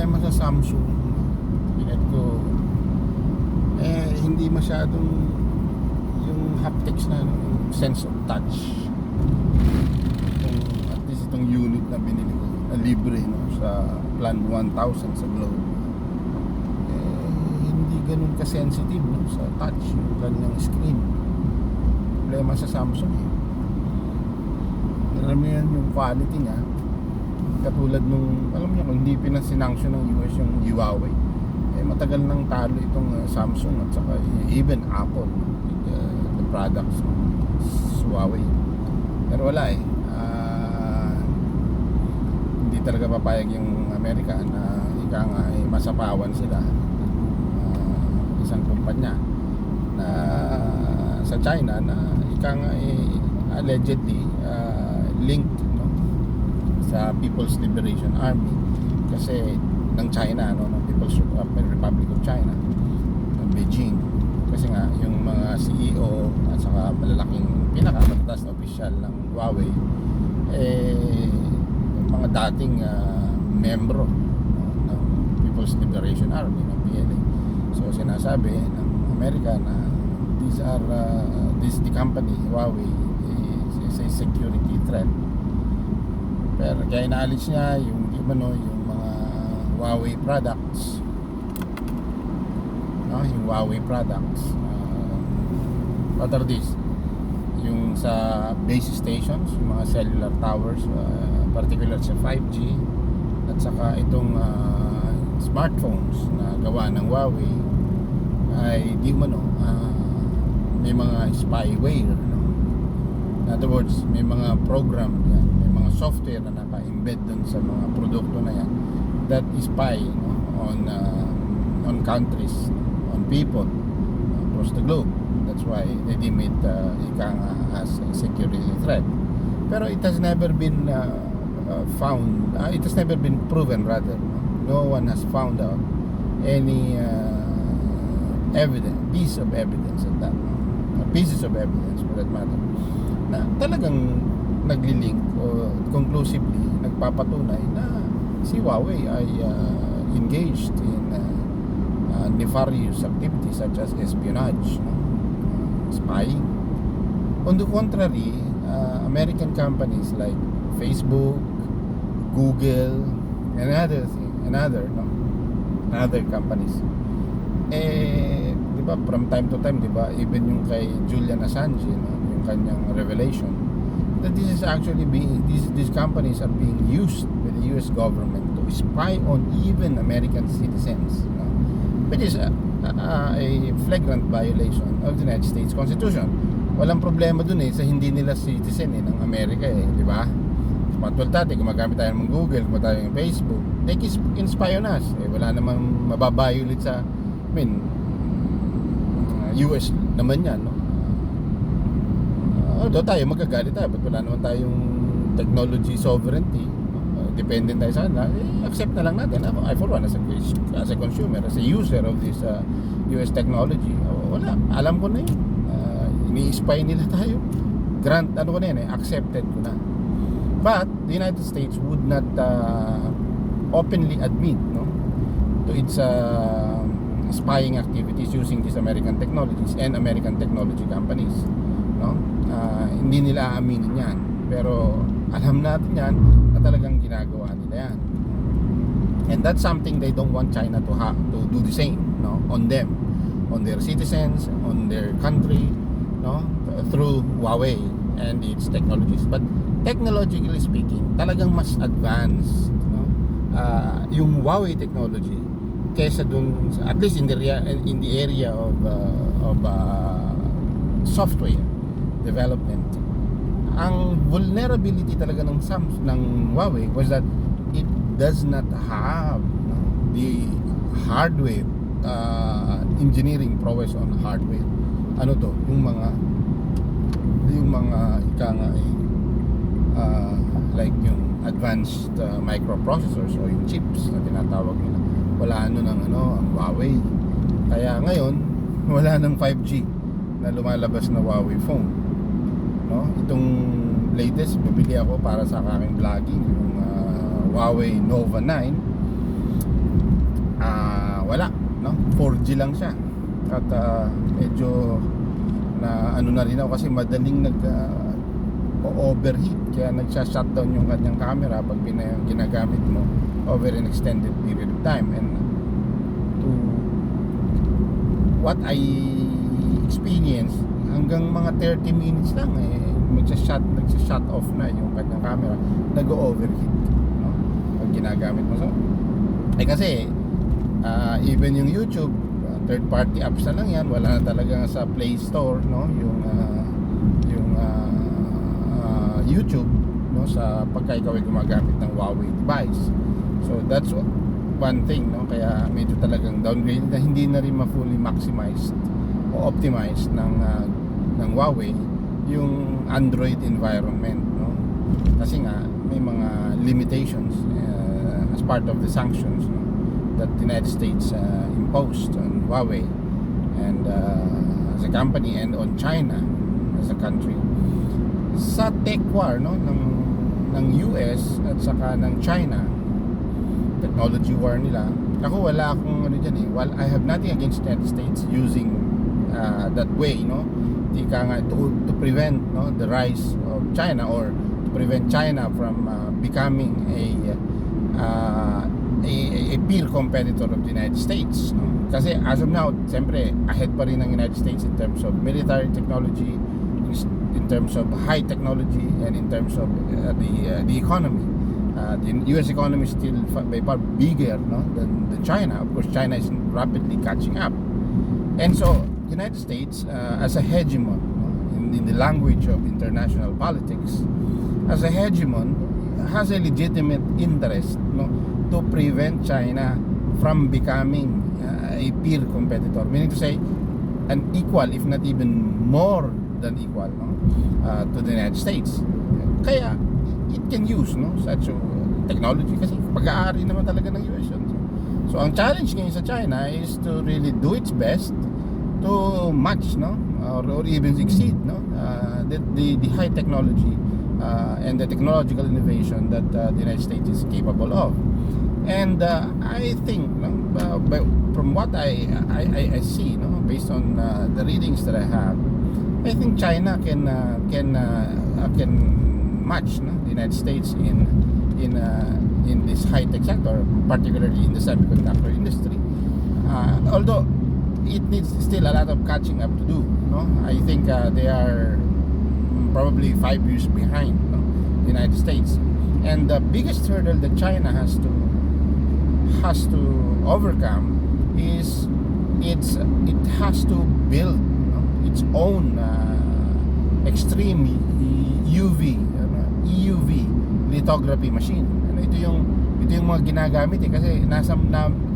problema sa Samsung, pinet ko, hindi masyadong yung haptics na, yung sense of touch. At least itong unit na binili ko na libre, no, sa plan 1,000 sa Globe, hindi ganun ka-sensitive, no, sa touch yung kanyang screen. Problema sa Samsung alam mo yan, yung quality niya katulad nung, alam niyo, kung hindi pinasinanction ng US yung Huawei, matagal nang talo itong Samsung at saka even Apple with the products ng Huawei. Pero wala hindi talaga papayag yung Amerika na ika nga masapawan sila isang kumpanya na sa China na ika nga allegedly linked, no, sa People's Liberation Army kasi ng China, no, ng People's Republic of China ng Beijing, kasi nga yung mga CEO at saka malalaking pinakamataas na opisyal ng Huawei mga dating membro, no, ng People's Liberation Army ng PLA. So sinasabi ng Amerika na the company Huawei is a security threat. Pero kaya inaalis niya yung yung mga Huawei products, no, yung Huawei products, what are these? Yung sa base stations, yung mga cellular towers, particular sa 5G, at saka itong smartphones na gawa ng Huawei ay di may mga spyware, no? In other words, may mga program yan, may mga software na naka-embed dun sa mga produkto na yan that spy, no, on countries, on people across the globe. That's why they deem it as a security threat. Pero it has never been found, it has never been proven, rather. No one has found out any piece of evidence of that, pieces of evidence for that matter, na talagang naglilink o conclusively nagpapatunay na si Huawei ay engaged in nefarious activities such as espionage, no? Spying. On the contrary, American companies like Facebook, Google, and other companies, di ba, from time to time, di ba, even yung kay Julian Assange, no, yung kanyang revelation, that this is actually these companies are being used by the US government to spy on even American citizens, no? Which is a flagrant violation of the United States Constitution. Walang problema dun sa hindi nila citizen ng Amerika, di ba? Patultati, gumagamit tayo ng Google, gumagamit tayo ng Facebook, they can spy on us. Wala namang mababiolate sa, US naman yan, no? Although tayo magagalit tayo, but wala naman tayong technology sovereignty, dependent tayo sa kanila, accept na lang natin. I for one, as a consumer, as a user of this US technology, wala, alam ko na yun, ini-spy nila tayo, accepted ko na. But the United States would not openly admit, no, to its spying activities using these American technologies and American technology companies, no? Hindi nila aaminin yan, pero alam natin yan na talagang ginagawa nila yan, and that's something they don't want China to do the same, no, on them, on their citizens, on their country, no, through Huawei and its technologies. But technologically speaking, talagang mas advanced, no, yung Huawei technology kaysa dun, at least in the area of software development. Ang vulnerability talaga ng Huawei was that it does not have, no, the hardware engineering prowess on hardware. Ano to? Yung mga ika nga like yung advanced microprocessors o yung chips na tinatawag nila. Wala ang Huawei. Kaya ngayon wala nang 5G na lumalabas na Huawei phone, no? Itong latest bibili ako para sa aking vlogging, yung Huawei Nova 9. wala, no? 4G lang siya. At medyo na ano na rin ako kasi madaling overheat, kaya nagsha-shutdown yung kanyang camera pag ginagamit mo over an extended period of time. And to what I experienced, hanggang mga 30 minutes lang nagsa-shut off na yung kanyang camera, nag-overheat, no? Pag ginagamit mo. So kasi even yung YouTube, third party apps na lang yan, wala na talaga sa Play Store, no? Yung YouTube, no, sa pagka ikaw ay gumagamit ng Huawei device. So that's one thing, no? Kaya medyo talagang downgrade na, hindi na rin ma-fully maximized o optimized ng Huawei yung Android environment, no? Kasi nga may mga limitations as part of the sanctions, no, that the United States imposed on Huawei and as a company, and on China as a country. Sa tech war, no, ng US at saka ng China, technology war nila, ako wala akong ano dyan While I have nothing against the United States using that way, no, to prevent, no, the rise of China, or to prevent China from becoming a peer competitor of the United States, no? Kasi as of now, siyempre ahead pa rin ng United States in terms of military technology, in terms of high technology, and in terms of the economy. The US economy is still by far bigger, no, than China. Of course, China is rapidly catching up, and so United States, as a hegemon, no, in the language of international politics, as a hegemon, has a legitimate interest, no, to prevent China from becoming a peer competitor, meaning to say an equal, if not even more than equal, no, to the United States. Kaya it can use, no, such technology, kasi pag-aari naman talaga ng US yun. So ang challenge ngayon sa China is to really do its best to match, no, or even exceed, no, the high technology and the technological innovation that the United States is capable of. And I think, no, from what I see, no, based on the readings that I have, I think China can match, no, the United States in this high-tech sector, particularly in the semiconductor industry. Although it needs still a lot of catching up to do, no? I think they are probably 5 years behind, no, the United States. And the biggest hurdle that China has to overcome is it has to build, no, its own extreme EUV lithography machine. Ito yung mga ginagamit kasi nasa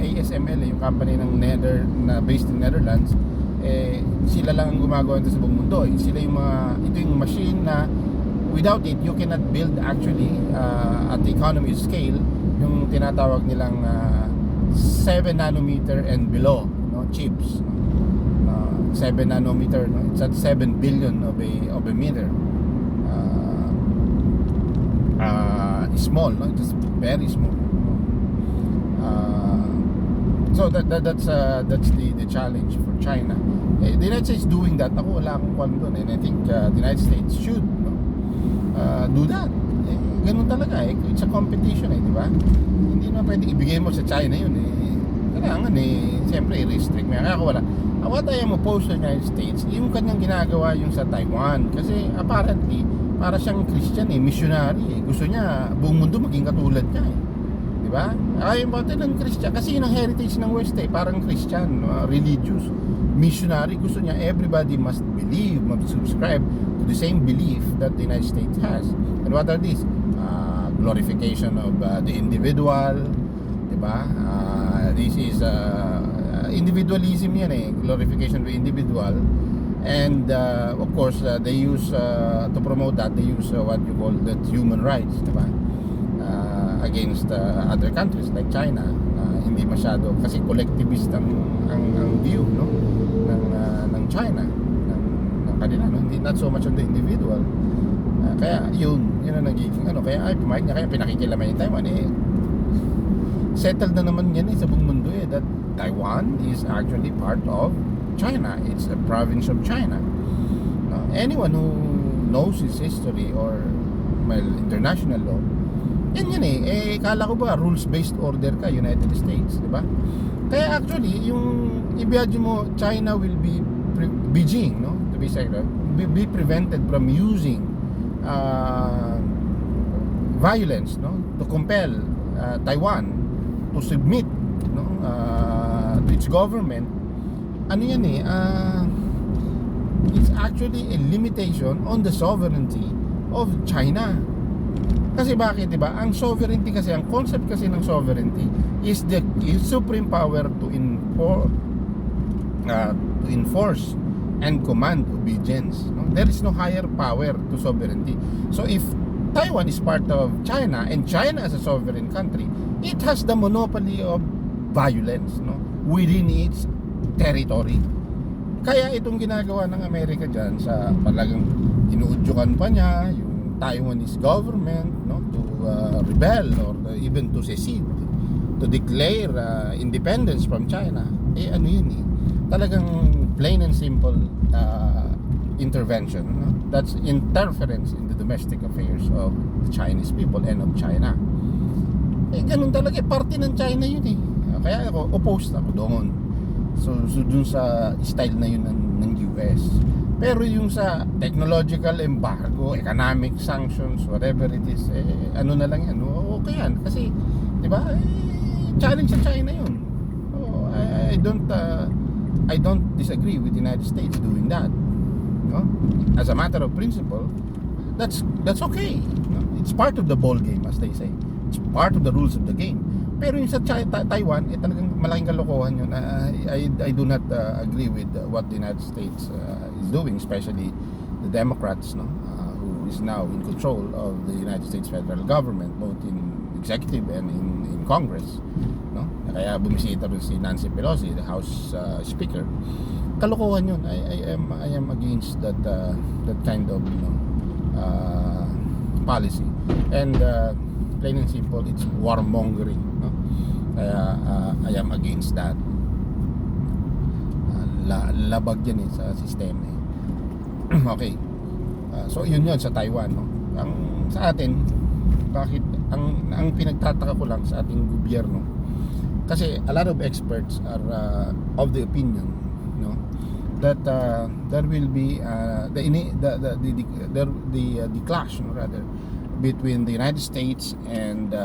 ASML, yung company ng based in Netherlands, sila lang ang gumagawa nito sa buong mundo. Ito yung machine na without it you cannot build actually at the economy scale yung tinatawag nilang 7 nanometer and below, no, chips. 7 nanometer, no, it's at 7 billion of a meter. Small, no, just very small. So that's the challenge for China. The United States doing that, ako wala akong kwan doon, and I think the United States should, no, do that. Ganun talaga it's a competition, di ba? Hindi naman pwedeng ibigay mo sa China yun kailangan siyempre i-restrict mo. Kaya ako wala. What I am opposed to the United States, yung kanyang ginagawa yung sa Taiwan, kasi apparently para siyang Christian, missionary. Gusto niya buong mundo maging katulad niya, di ba? Ayaw mo ng Christian kasi yun ang heritage ng West, parang Christian, religious, missionary. Gusto niya everybody must believe, must subscribe to the same belief that the United States has. And what are these? Glorification of the individual, di ba? This is individualism yan, glorification of the individual. And of course they use to promote that, they use what you call that human rights, diba? Against other countries like China, hindi masyado kasi collectivist ang view, no, ng China, ng kanila, no? Not so much on the individual. Kaya yun ang nagiging kaya ay pumayag niya, kaya pinakikilaman yung Taiwan. settled na naman yan sa buong mundo that Taiwan is actually part of China. It's a province of China. Anyone who knows its history or international law, yan kala ko ba rules-based order ka, United States, di ba? Kaya actually, yung ibiyadyo mo, China will be Beijing, no? To be secret, be prevented from using violence, no? To compel Taiwan to submit, no? To its government. Ano yan it's actually a limitation on the sovereignty of China. Kasi bakit, di ba? Ang sovereignty kasi, ang concept kasi ng sovereignty is the supreme power to enforce and command obedience. No? There is no higher power to sovereignty. So if Taiwan is part of China and China as a sovereign country, it has the monopoly of violence, no? Within its territory. Kaya itong ginagawa ng Amerika dyan sa talagang inuudyukan pa niya yung Taiwanese government, no, to rebel or even to secede, to declare independence from China. Ano yun talagang plain and simple intervention, no? That's interference in the domestic affairs of the Chinese people and of China. Ganun talaga, parte ng China yun kaya ako opposed ako doon. So dun sa style na yun ng US. Pero yung sa technological embargo, economic sanctions, whatever it is, ano na lang yan, okay yan. Kasi, di ba, challenge sa China yun. I don't disagree with the United States doing that. No? As a matter of principle, that's okay. No? It's part of the ball game, as they say. It's part of the rules of the game. Pero yung sa Taiwan, talagang malaking kalokohan yun. I do not agree with what the United States is doing, especially the Democrats, no, who is now in control of the United States federal government, both in executive and in Congress, no. Kaya bumisita rin si Nancy Pelosi, the House Speaker. Kalokohan yun. I am against that kind of policy. And plain and simple, it's warmongering, no? Kaya I am against that. Labag yan sa sistema. Okay. So yun sa Taiwan, no? Ang sa atin, bakit ang pinagtataka ko lang sa ating gobyerno, kasi a lot of experts are of the opinion, no, that there will be the clash, no, rather, between the United States and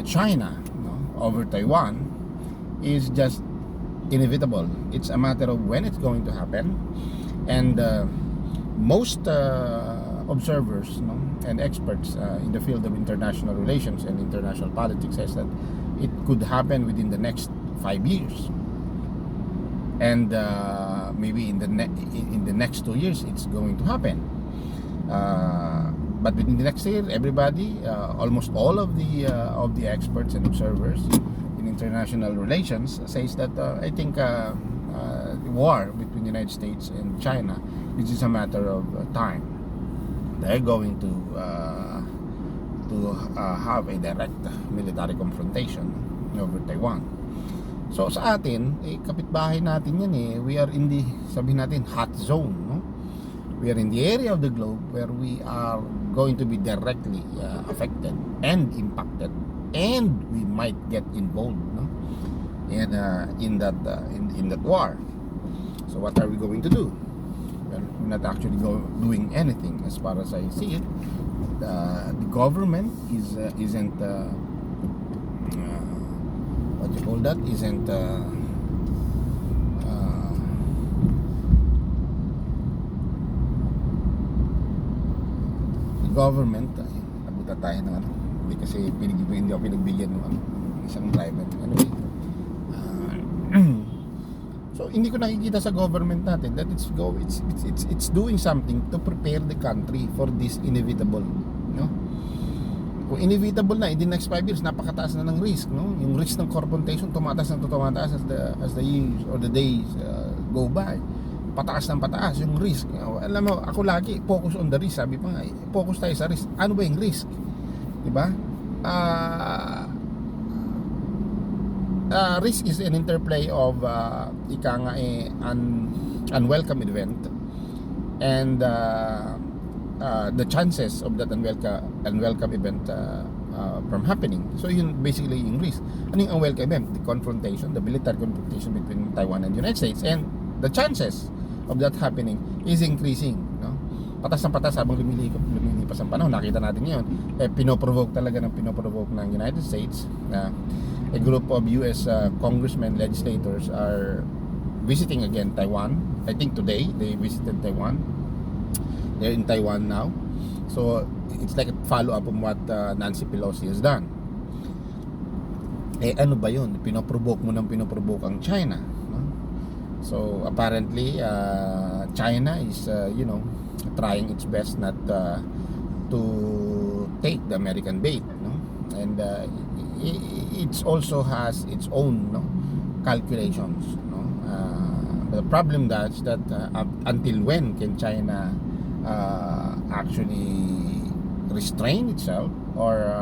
China, no, over Taiwan is just inevitable. It's a matter of when it's going to happen, and most observers, no, and experts in the field of international relations and international politics says that it could happen within the next 5 years, and maybe in the next 2 years it's going to happen. But within the next year, everybody, almost all of the experts and observers in international relations says that I think the war between the United States and China, this is a matter of time. They're going to have a direct military confrontation over Taiwan. So sa atin, kapitbahay natin yan we are in the, sabihin natin, hot zone, no? We are in the area of the globe where we are going to be directly affected and impacted, and we might get involved, no, in that war. So what are we going to do? Well, we're not actually doing anything as far as I see it. The government isn't what you call that? Isn't government, nabuta tayo ng hindi kasi hindi ako pinagbigyan ng isang driver. Anyway, so hindi ko nakikita sa government natin that it's doing something to prepare the country for this inevitable, no? Kung inevitable na in the next 5 years, napakataas na ng risk, no? Yung risk ng confrontation tumataas as the years or the days go by. Pataas ng pataas yung risk. Alam mo, ako lagi focus on the risk. Sabi pa nga, focus tayo sa risk. Ano ba yung risk? Diba? Risk is an interplay of ika nga unwelcome event and the chances of that unwelcome event from happening. So yun basically yung risk. Ano yung unwelcome event? The confrontation, the military confrontation between Taiwan and the United States, and the chances of that happening is increasing, no? Patas ng patas habang lumilipas ang panahon. Nakita natin ngayon, pinoprovoke ng United States na a group of US congressmen, legislators are visiting again Taiwan. I think today they visited Taiwan. They're in Taiwan now. So it's like a follow-up on what Nancy Pelosi has done. Ano ba yun? Pinoprovoke ang China, no? So apparently China is trying its best not to take the American bait, no? And it also has its own, no, calculations, no? The problem is that until when can China actually restrain itself or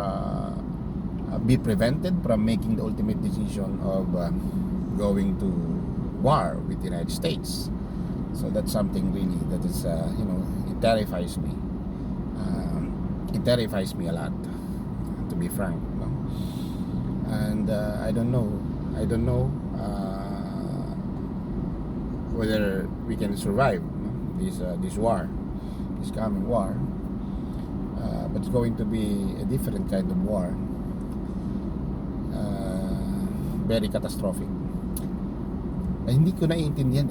be prevented from making the ultimate decision of going to war with the United States? So that's something really that is it terrifies me. It terrifies me a lot, to be frank, no? And I don't know whether we can survive, no, this war, this coming war. But it's going to be a different kind of war, very catastrophic. Hindi ko naiintindihan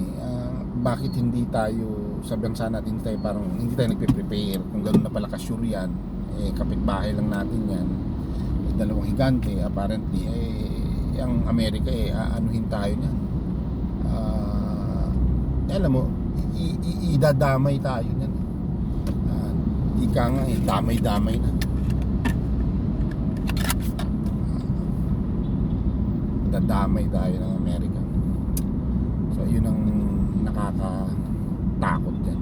bakit hindi tayo sa bansa natin hindi tayo nagpe-prepare kung gano'n na pala ka-sure yan. Kapitbahay lang natin yan, dalawang higante apparently. Ang Amerika aanuhin tayo niyan. Alam mo, idadamay tayo niyan. Ika nga damay-damay na. Dadamay tayo ng Amerika. So yun ang nakakatakot yan.